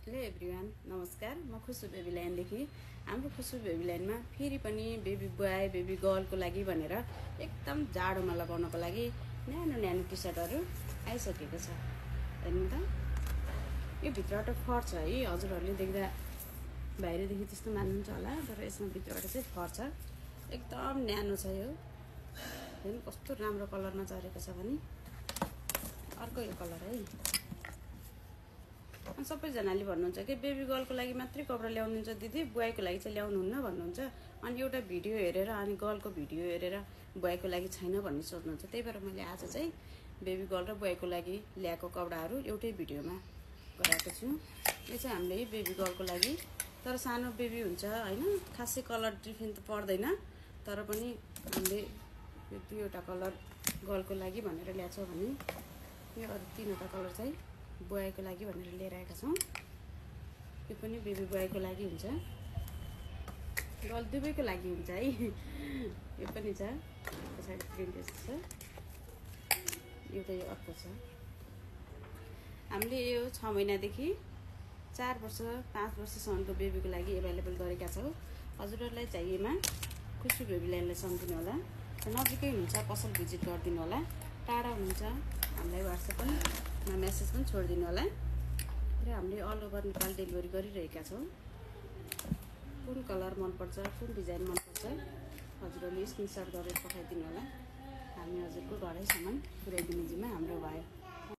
Hello everyone, नमस्कार। म खुसु baby ल्यान्डदेखि हाम्रो खुसु बेबी ल्यान्डमा फेरि पनि बेबी बोय बेबी गर्लको लागि भनेर एकदम जाडोमा लगाउनको लागि न्यानो न्यानो टी सर्टहरू आइसकेको छ। हेर्नु त, यो भित्रबाट फर छ है। हजुरहरूले देख्दा बाहिरदेखि त्यस्तो मान्नुहुन्छ होला, तर यसमा भित्रबाट चाहिँ फर छ। एकदम न्यानो छ यो। हेर्नु कस्तो राम्रो कलरमा चरेको छ भने। अर्को यो कलर है। अनि सबैजनाले भन्नुहुन्छ कि बेबी गर्लको लागि मात्रै कपडा ल्याउनुहुन्छ दिदी, बोयको लागि चाहिँ ल्याउनुहुन्न भन्नुहुन्छ। अनि एउटा भिडियो हेरेर अनि गर्लको भिडियो हेरेर बोयको लागि छैन भन्ने सोध्नुहुन्छ। त्यही भएर मैले आज चाहिँ बेबी गर्ल र बोयको लागि ल्याएको कपडाहरू एउटै भिडियोमा गराएको छु। यो चाहिँ हामीले बेबी गर्लको लागि, तर सानो बेबी हुन्छ होइन, खासै कलर डिफ्रेन्ट त पर्दैन, तर पनि हामीले यो दुईवटा कलर गर्लको लागि भनेर ल्याएको भने यो अरू तीनवटा कलर चाहिँ बोयको लागि भनेर लिएर आएका छौँ। यो पनि बेबी बोयको लागि हुन्छ, गर्ल दुवैको लागि हुन्छ है। यो पनि छ, पछाडि प्रिन्ट यस्तो छ, एउटा यो अर्को छ। हामीले यो 6 महिनादेखि 4 वर्ष 5 वर्षसम्मको बेबीको लागि एभाइलेबल गरेका छौँ। हजुरहरूलाई चाहिएमा खुसु बेबी ल्यान्डलाई सम्झिनु होला। नजिकै हुन्छ पसल भिजिट गरिदिनु होला। टाढा हुन्छ हामीलाई वाट्सएपमा मेसेज पनि छोडिदिनु होला। र हामीले अल ओभर नेपाल डेलिभरी गरिरहेका छौँ। कुन कलर मनपर्छ, कुन डिजाइन मनपर्छ, हजुरहरूले स्क्रिनसट गरेर पठाइदिनु होला। हामी हजुरको घरैसम्म पुर्याइदिने जिम्मा हाम्रो भयो।